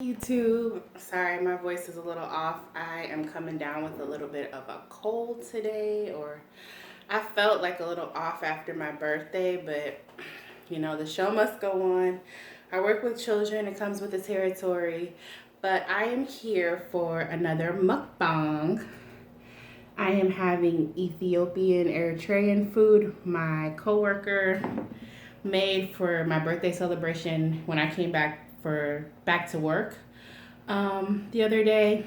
YouTube, sorry my voice is a little off. I am coming down with a little bit of a cold today, or I felt like a little off after my birthday, but you know, the show must go on. I work with children, it comes with the territory, but I am here for another mukbang. I am having Ethiopian Eritrean food. My coworker made for my birthday celebration when I came back to work the other day.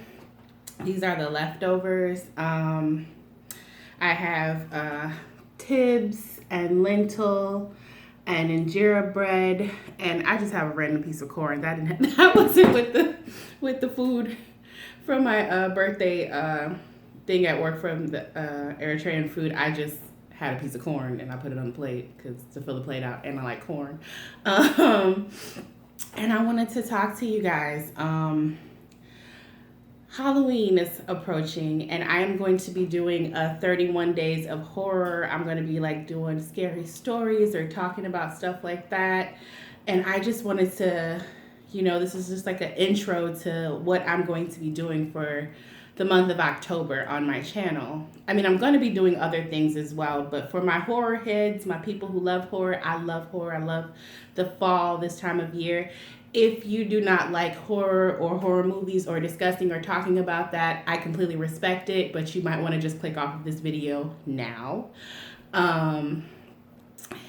These are the leftovers. I have tibs and lentil and injera bread, and I just have a random piece of corn. That wasn't with the food from my birthday thing at work from the Eritrean food. I just had a piece of corn and I put it on the plate to fill the plate out, and I like corn. And I wanted to talk to you guys. Halloween is approaching, and I am going to be doing 31 days of horror. I'm going to be like doing scary stories or talking about stuff like that. And I just wanted to, this is just like an intro to what I'm going to be doing for the month of October on my channel. I mean, I'm going to be doing other things as well, but for my horror heads, my people who love horror, I love the fall, this time of year. If you do not like horror or horror movies or discussing or talking about that, I completely respect it, but you might want to just click off of this video now. And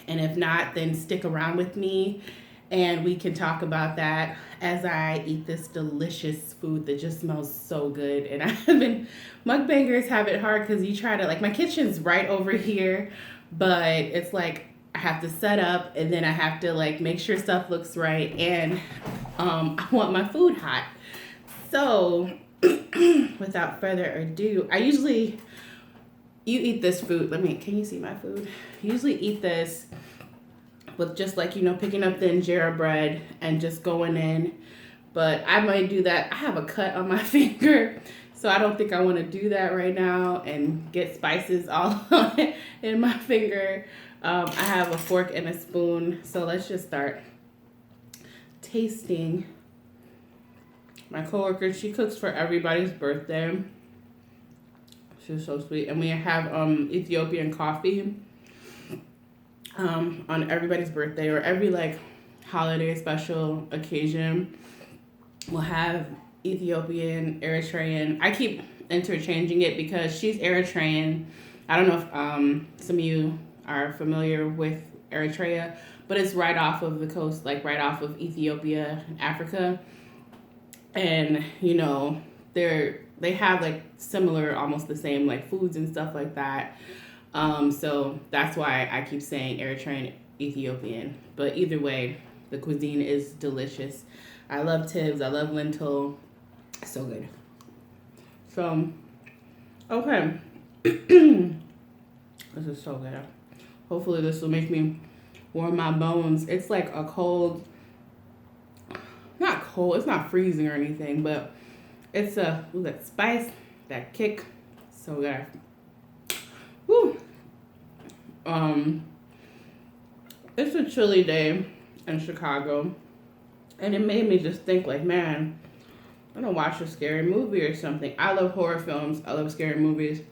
if not, then stick around with me and we can talk about that as I eat this delicious food that just smells so good. And mukbangers have it hard because you try to, like, my kitchen's right over here, but it's like I have to set up and then I have to like make sure stuff looks right, and I want my food hot. So without further ado, you eat this food. Can you see my food? You usually eat this with just like, picking up the injera bread and just going in. But I might do that. I have a cut on my finger, so I don't think I want to do that right now and get spices all in my finger. I have a fork and a spoon, so let's just start tasting. My coworker, she cooks for everybody's birthday. She's so sweet. And we have Ethiopian coffee on everybody's birthday, or every like holiday special occasion. We'll have Ethiopian, Eritrean. I keep interchanging it because she's Eritrean. I don't know if some of you are familiar with Eritrea, but it's right off of the coast, like right off of Ethiopia, Africa. And they have like similar, almost the same like foods and stuff like that. So that's why I keep saying Eritrean, Ethiopian. But either way, the cuisine is delicious. I love tibs. I love lentil. So good. So, okay. This is so good. Hopefully this will make me warm my bones. It's like a cold, not cold, it's not freezing or anything, but it's that spice, that kick. So good. Woo. It's a chilly day in Chicago, and it made me just think like, man, I'm gonna watch a scary movie or something. I love horror films. I love scary movies.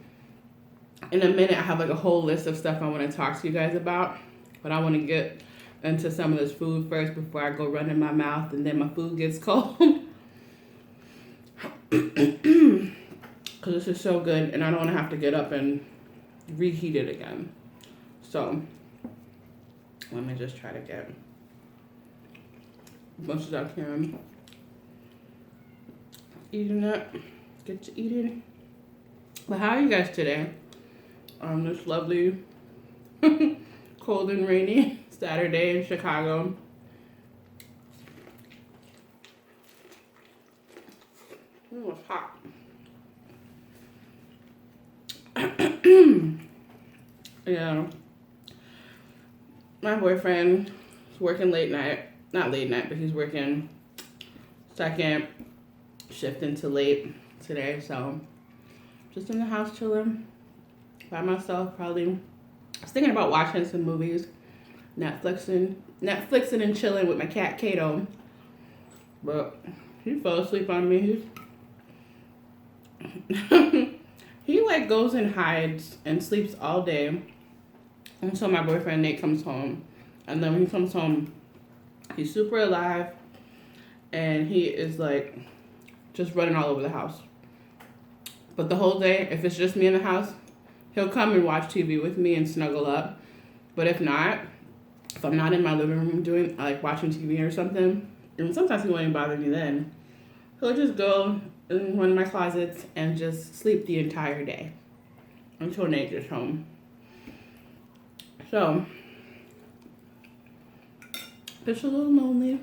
In a minute, I have like a whole list of stuff I want to talk to you guys about, but I want to get into some of this food first before I go run in my mouth and then my food gets cold. Because this is so good, and I don't want to have to get up and reheat it again. So let me just try to get as much as I can. Eating it, get to eating. But how are you guys today? On this lovely cold and rainy Saturday in Chicago. Ooh, it's hot. Yeah. My boyfriend is working late night. Not late night, but he's working second shift into late today. So just in the house chilling by myself, probably. I was thinking about watching some movies, Netflixing and chilling with my cat Kato. But He fell asleep on me. He like goes and hides and sleeps all day until my boyfriend Nate comes home. And then when he comes home, he's super alive and he is like just running all over the house. But the whole day, if it's just me in the house, he'll come and watch TV with me and snuggle up. But if not, if I'm not in my living room doing like watching TV or something, and sometimes he won't even bother me then, he'll just go in one of my closets and just sleep the entire day until Nate gets home. So, it's a little lonely.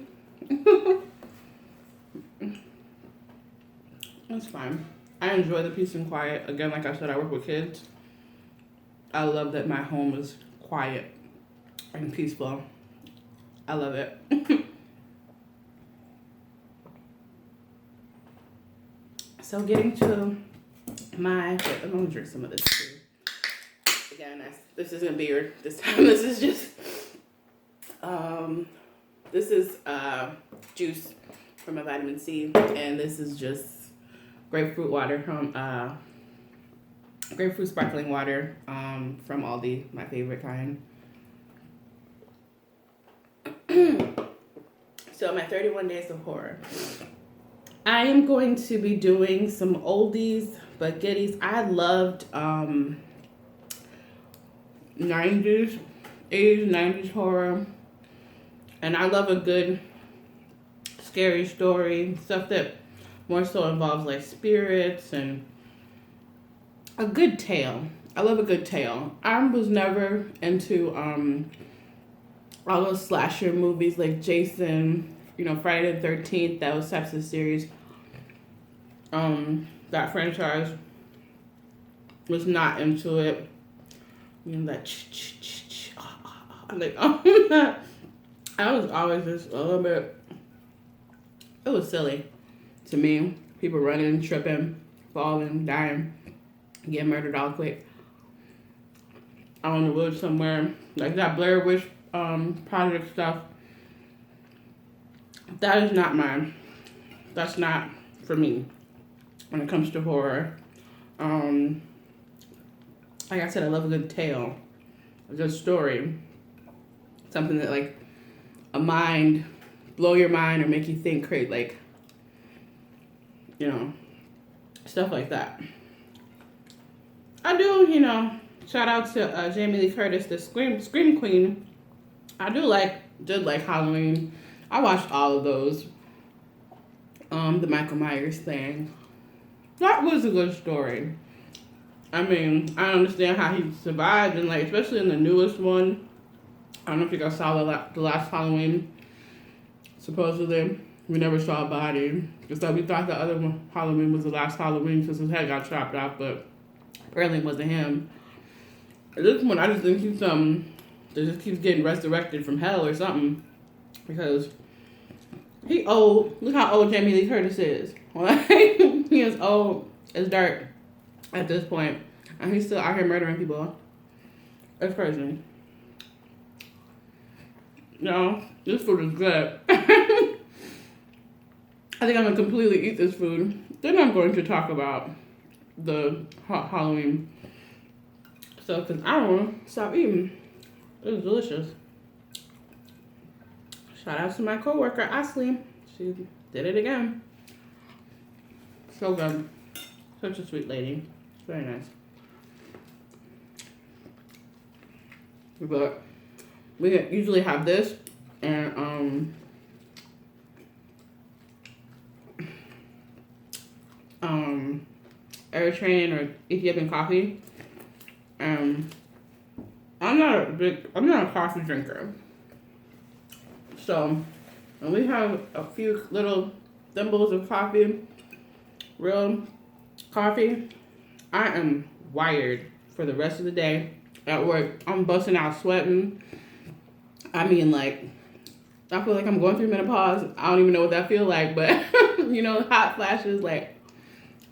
That's fine. I enjoy the peace and quiet. Again, like I said, I work with kids. I love that my home is quiet and peaceful. I love it. So getting to my, wait, I'm gonna drink some of this too. Again, this isn't beer this time. This is just, this is juice for my vitamin C, and this is just grapefruit water from, grapefruit sparkling water from Aldi, my favorite kind. So my 31 days of horror. I am going to be doing some oldies but goodies. I loved 90s, 80s, 90s horror. And I love a good scary story. Stuff that more so involves like spirits and a good tale. I love a good tale. I was never into all those slasher movies like Jason, you know, Friday the 13th, those types of series. That franchise was not into it. You know, that like, I was always just a little bit, it was silly to me. People running, tripping, falling, dying, getting murdered all quick. Out in the woods somewhere. Like that Blair Witch Project stuff. That is not mine. That's not for me when it comes to horror. Like I said, I love a good tale, a good story. Something that like blow your mind or make you think, create like, you know, stuff like that. I do, you know, shout out to Jamie Lee Curtis, the Scream Queen. I did like Halloween. I watched all of those. The Michael Myers thing. That was a good story. I mean, I understand how he survived, and like especially in the newest one. I don't know if you guys saw the last Halloween. Supposedly, we never saw a body. Just that we thought the other one, Halloween was the last Halloween since his head got chopped off, but apparently it wasn't him. This one, I just think they just keeps getting resurrected from hell or something, because he old. Look how old Jamie Lee Curtis is. Like, he is old as dirt at this point, and he's still out here murdering people. It's crazy. No, this food is good. I think I'm gonna completely eat this food. Then I'm going to talk about the Halloween. So, because I don't want to stop eating. It was delicious. Shout out to my coworker, Ashley. She did it again. So good. Such a sweet lady. Very nice. But we usually have this and Eritrean or Ethiopian coffee. I'm not a coffee drinker. So when we have a few little thimbles of coffee, real coffee, I am wired for the rest of the day. At work, I'm busting out sweating. I mean, like, I feel like I'm going through menopause. I don't even know what that feels like, but, you know, hot flashes, like,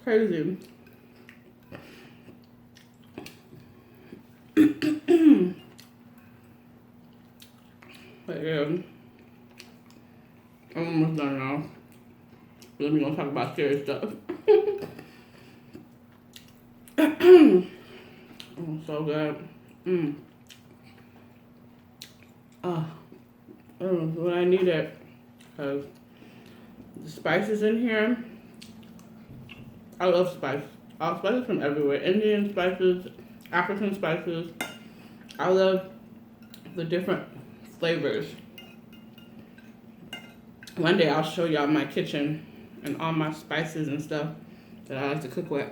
crazy. But, yeah, I'm almost done now. Then we're gonna talk about scary stuff. Oh, so good. Oh, when I need it, because the spices in here. I love spice. All spices from everywhere. Indian spices, African spices. I love the different flavors. One day I'll show y'all my kitchen and all my spices and stuff that I like to cook with.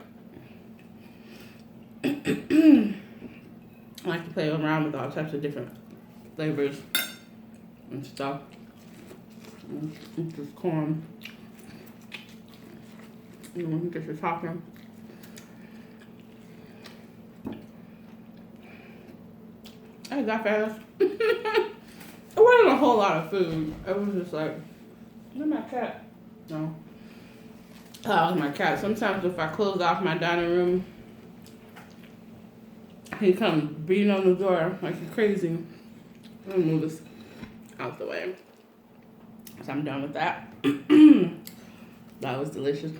I like to play around with all types of different flavors and stuff. It's just corn. You know, get your talking. I ate that fast. It wasn't a whole lot of food. It was just like, where's my cat? No. Oh, it was my cat. Sometimes if I close off my dining room, he comes beating on the door like he's crazy. Let me move this out the way. So I'm done with that. That was delicious.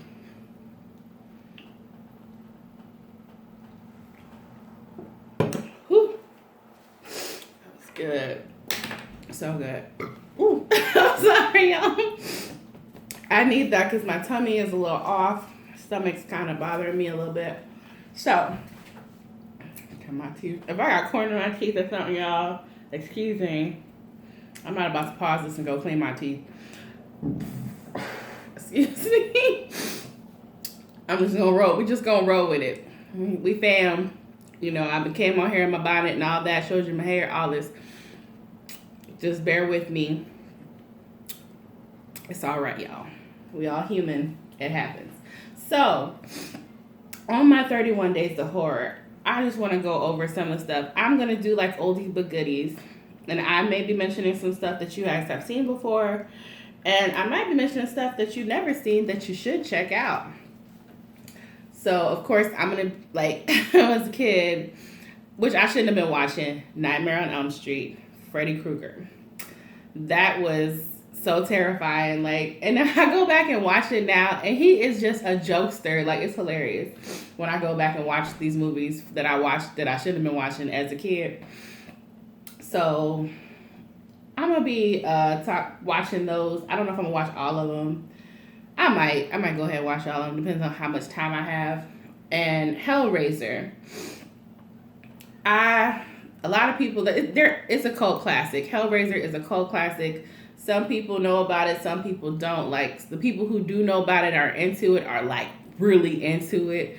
Whew. That was good. So good. Ooh, I'm sorry, y'all. I need that because my tummy is a little off. Stomach's kind of bothering me a little bit. So, my teeth. If I got corn in my teeth or something, y'all, excuse me. I'm not about to pause this and go clean my teeth. Excuse me. I'm just gonna roll. We just gonna roll with it. We fam. You know, I came on here in my bonnet and all that. Showed you my hair, all this. Just bear with me. It's all right, y'all. We all human. It happens. So, on my 31 days of horror, I just want to go over some of the stuff. I'm going to do like oldies but goodies. And I may be mentioning some stuff that you guys have seen before. And I might be mentioning stuff that you've never seen that you should check out. So, of course, I'm going to, like, as a kid, which I shouldn't have been watching, Nightmare on Elm Street, Freddy Krueger. That was so terrifying. Like, and I go back and watch it now, and he is just a jokester. Like, it's hilarious when I go back and watch these movies that I watched that I should have been watching as a kid. So I'm gonna be watching those. I don't know if I'm gonna watch all of them. I might go ahead and watch all of them. Depends on how much time I have. And Hellraiser. A lot of people, it's a cult classic. Hellraiser is a cult classic. Some people know about it, some people don't. Like, the people who do know about it are into it, are like really into it.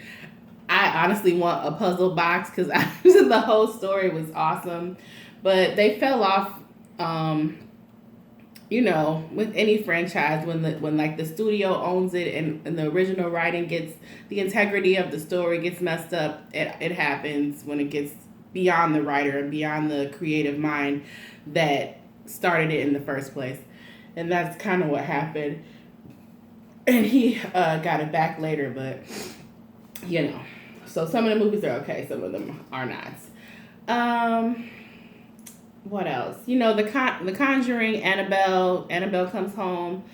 I honestly want a puzzle box because the whole story was awesome. But they fell off, you know, with any franchise when like the studio owns it and the original writing the integrity of the story gets messed up. It happens when it gets beyond the writer and beyond the creative mind that started it in the first place. And that's kind of what happened. And he got it back later, but, you know. So some of the movies are okay, some of them are not. What else? You know, The Conjuring, Annabelle Comes Home.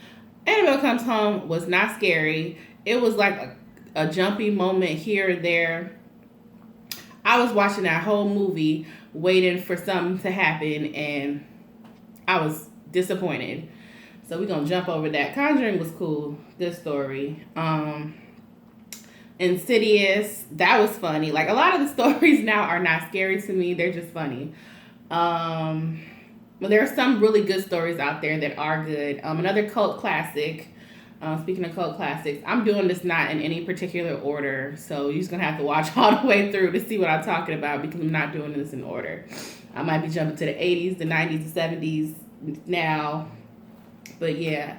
Annabelle Comes Home was not scary. It was like a jumpy moment here or there. I was watching that whole movie waiting for something to happen, and I was disappointed. So we're going to jump over that. Conjuring was cool. Good story. Insidious, that was funny. Like, a lot of the stories now are not scary to me. They're just funny. Well, there are some really good stories out there that are good. Another cult classic. Speaking of cult classics, I'm doing this not in any particular order, so you're just going to have to watch all the way through to see what I'm talking about because I'm not doing this in order. I might be jumping to the 80s, the 90s, the 70s now, but yeah.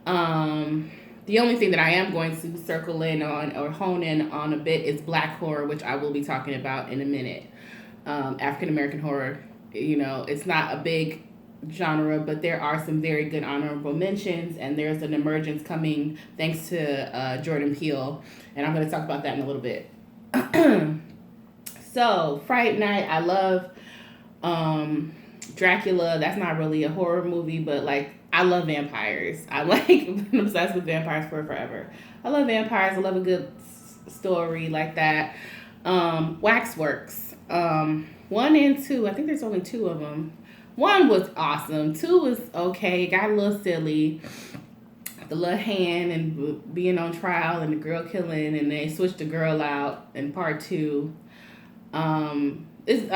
The only thing that I am going to circle in on or hone in on a bit is black horror, which I will be talking about in a minute. African American horror, you know, it's not a big genre, but there are some very good honorable mentions, and there's an emergence coming thanks to Jordan Peele, and I'm going to talk about that in a little bit. So, Fright Night, I love Dracula. That's not really a horror movie, but like I love vampires. I like been obsessed with vampires for forever. I love vampires. I love a good story like that. Waxworks. 1 and 2. I think there's only 2 of them. 1 was awesome. 2 was okay. It got a little silly. The little hand and being on trial and the girl killing, and they switched the girl out in part 2. It's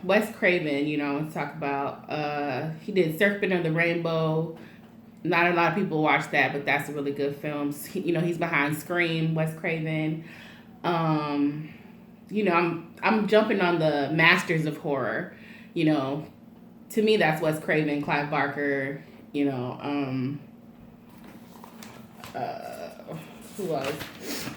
Wes Craven, you know, talk about he did Serpent of the Rainbow. Not a lot of people watch that, but that's a really good film. You know, he's behind Scream, Wes Craven. You know, I'm jumping on the masters of horror. You know, to me that's Wes Craven, Clive Barker, you know, who else?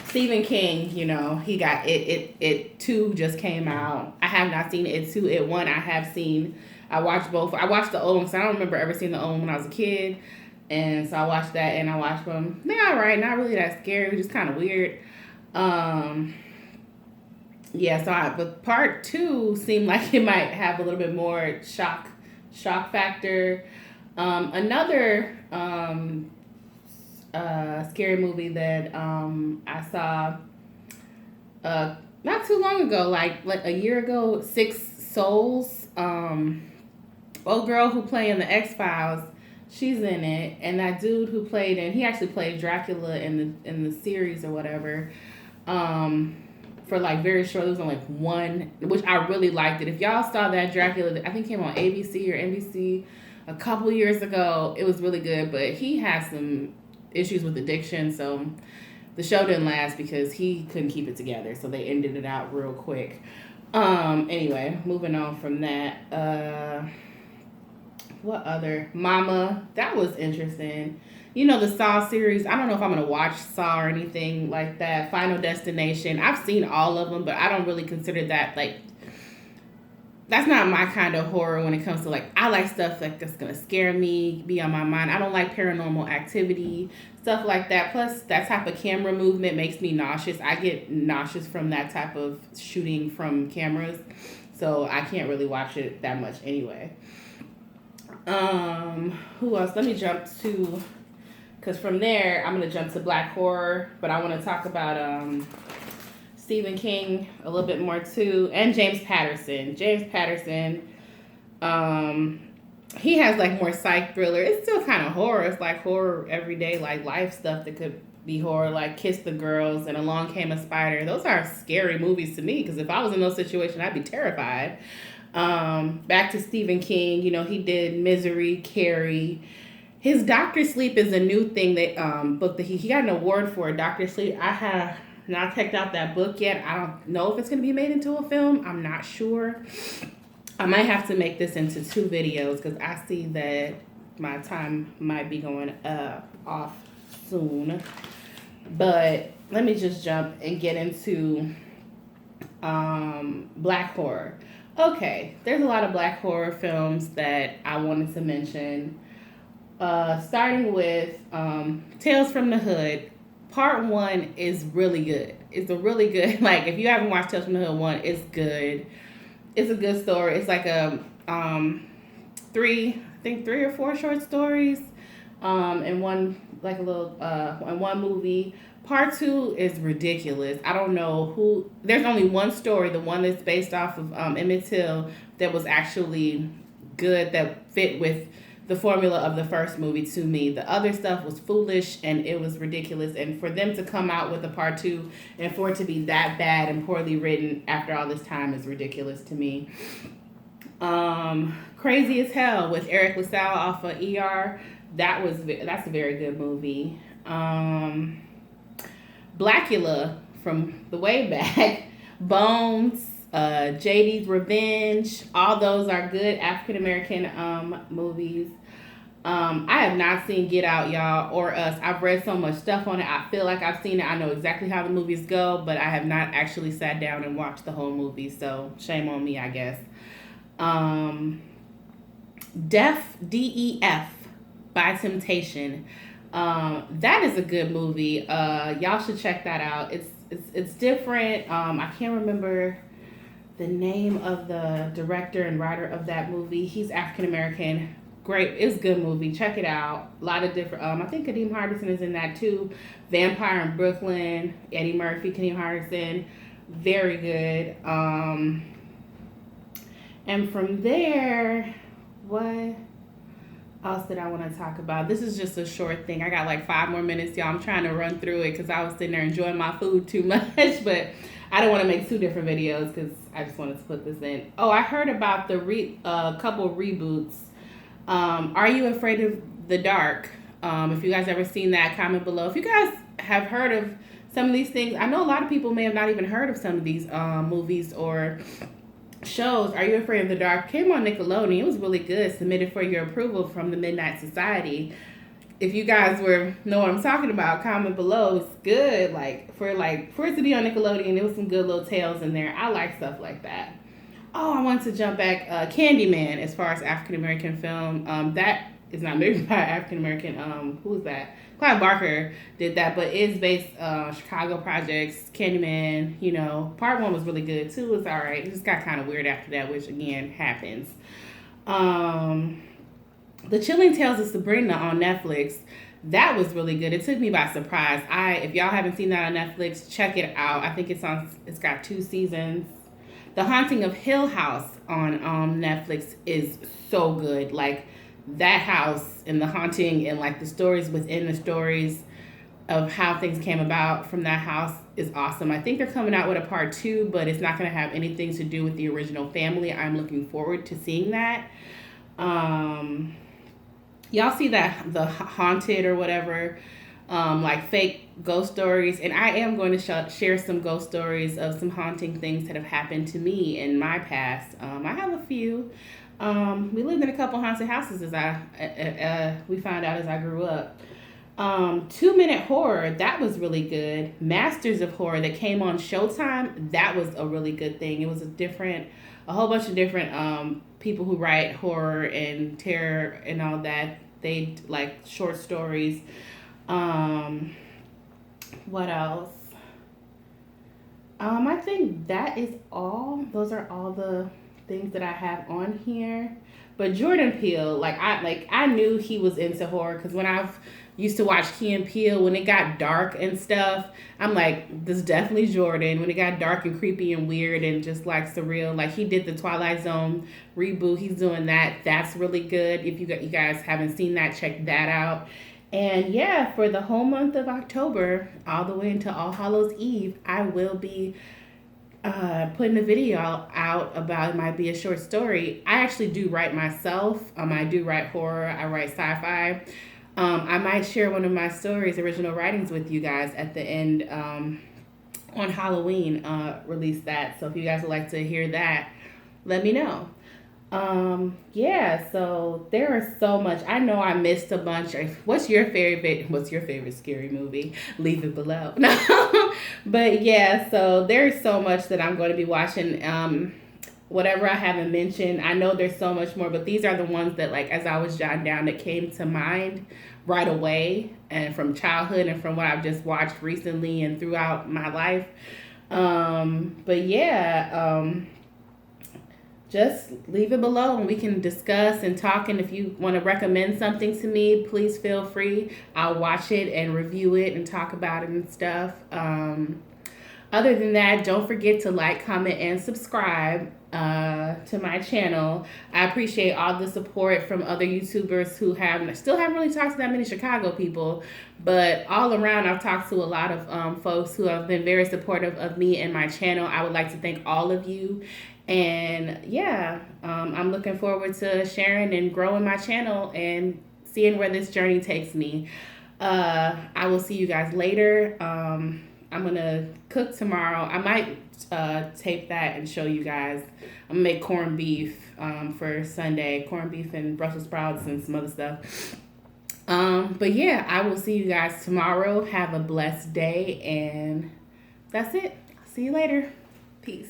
Stephen King, you know, he got It 2 just came out. I have not seen It 2. It 1 I have seen. I watched both. I watched the old one because I don't remember ever seeing the old one when I was a kid. And so I watched that and I watched them. They're all right. Not really that scary. Just kind of weird. Yeah, but part 2 seemed like it might have a little bit more shock factor. Another scary movie that I saw not too long ago, like a year ago, Six Souls. Old girl who played in the X-Files, she's in it, and that dude who played he actually played Dracula in the series or whatever. For like very short, it was on like 1, which I really liked it. If y'all saw that Dracula, I think it came on ABC or NBC a couple years ago. It was really good, but he has some issues with addiction, so the show didn't last because he couldn't keep it together, so they ended it out real quick. Anyway, moving on from that. What other? Mama, that was interesting. You know, the Saw series, I don't know if I'm going to watch Saw or anything like that. Final Destination, I've seen all of them, but I don't really consider that, like, that's not my kind of horror when it comes to, like, I like stuff like that's going to scare me, be on my mind. I don't like paranormal activity, stuff like that. Plus, that type of camera movement makes me nauseous. I get nauseous from that type of shooting from cameras, so I can't really watch it that much anyway. Who else? Let me jump to, because from there, I'm going to jump to black horror, but I want to talk about Stephen King a little bit more too, and James Patterson. James Patterson, he has like more psych thriller. It's still kind of horror. It's like horror everyday, like life stuff that could be horror, like Kiss the Girls and Along Came a Spider. Those are scary movies to me, because if I was in those situations, I'd be terrified. Back to Stephen King, you know, he did Misery, Carrie. His Dr. Sleep is a new thing that book that he got an award for. Dr. Sleep. I have not checked out that book yet. I don't know if it's going to be made into a film. I'm not sure. I might have to make this into 2 videos because I see that my time might be going off soon. But let me just jump and get into black horror. Okay, there's a lot of black horror films that I wanted to mention. Starting with Tales from the Hood. Part 1 is really good. It's a really good, like, if you haven't watched Tales from the Hood 1, it's good. It's a good story. It's like a 3 or 4 short stories and one, like a little, and one movie. Part 2 is ridiculous. I don't know who, there's only one story, the one that's based off of Emmett Till, that was actually good, that fit with the formula of the first movie to me. The other stuff was foolish and it was ridiculous. And for them to come out with a part 2 and for it to be that bad and poorly written after all this time is ridiculous to me. Crazy as Hell with Eric LaSalle off of ER. That's a very good movie. Blackula from the way back. Bones. JD's Revenge. All those are good African American movies. I have not seen Get Out, y'all, or Us. I've read so much stuff on it. I feel like I've seen it. I know exactly how the movies go, but I have not actually sat down and watched the whole movie, so shame on me, I guess. DEF by Temptation. That is a good movie. Y'all should check that out. It's different. I can't remember the name of the director and writer of that movie. He's African American. great. It's a good movie. Check it out. A lot of different. I think Kadeem Hardison is in that too. Vampire in Brooklyn. Eddie Murphy, Kadeem Hardison. Very good. And from there, what else did I want to talk about? This is just a short thing. I got like 5 more minutes, y'all. I'm trying to run through it because I was sitting there enjoying my food too much, but I don't want to make 2 different videos because I just wanted to put this in. Oh, I heard about the couple reboots. Are You Afraid of the Dark? If you guys ever seen that, comment below. If you guys have heard of some of these things, I know a lot of people may have not even heard of some of these movies or shows. Are You Afraid of the Dark came on Nickelodeon. It was really good. Submitted for your approval from the Midnight Society. If you guys know what I'm talking about, comment below. It's good. For it to be on Nickelodeon, there was some good little tales in there. I like stuff like that. Oh, I want to jump back. Candyman, as far as African American film, that is not made by African American. Who is that? Clive Barker did that, but it's based Chicago projects. Candyman, part 1 was really good too. It was all right. It just got kind of weird after that, which again happens. The Chilling Tales of Sabrina on Netflix. That was really good. It took me by surprise. If y'all haven't seen that on Netflix, check it out. I think it's got 2 seasons. The Haunting of Hill House on Netflix is so good. Like, that house and the haunting and like the stories within the stories of how things came about from that house is awesome. I think they're coming out with a part 2, but it's not going to have anything to do with the original family. I'm looking forward to seeing that. Y'all see that the haunted or whatever, like fake ghost stories, and I am going to share some ghost stories of some haunting things that have happened to me in my past. I have a few. We lived in a couple haunted houses we found out as I grew up. 2 Minute Horror, that was really good. Masters of Horror that came on Showtime, that was a really good thing. It was a whole bunch of different people who write horror and terror and all that. They like short stories. What else? I think that is all. Those are all the things that I have on here. But Jordan Peele, I knew he was into horror because when I used to watch Key and Peele, when it got dark and stuff, I'm like, this is definitely Jordan. When it got dark and creepy and weird and just like surreal, like he did the Twilight Zone reboot. He's doing that. That's really good. If you guys haven't seen that, check that out. And yeah, for the whole month of October, all the way until All Hallows Eve, I will be putting a video out about, it might be a short story. I actually do write myself. I do write horror. I write sci-fi. I might share one of my stories, original writings, with you guys at the end on Halloween. Release that. So if you guys would like to hear that, let me know. Yeah, so there is so much. I know I missed a bunch. What's your favorite scary movie? Leave it below. No. But yeah, so there's so much that I'm going to be watching. Whatever I haven't mentioned, I know there's so much more, but these are the ones that, like, as I was jotting down, that came to mind right away, and from childhood and from what I've just watched recently and throughout my life. But yeah, just leave it below and we can discuss and talk. And if you want to recommend something to me, please feel free. I'll watch it and review it and talk about it and stuff. Other than that, don't forget to like, comment, and subscribe to my channel. I appreciate all the support from other YouTubers who still haven't really talked to that many Chicago people, but all around I've talked to a lot of folks who have been very supportive of me and my channel. I would like to thank all of you. And yeah, I'm looking forward to sharing and growing my channel and seeing where this journey takes me. I will see you guys later. I'm going to cook tomorrow. I might tape that and show you guys. I'm going to make corned beef for Sunday. Corned beef and Brussels sprouts and some other stuff. But yeah, I will see you guys tomorrow. Have a blessed day. And that's it. See you later. Peace.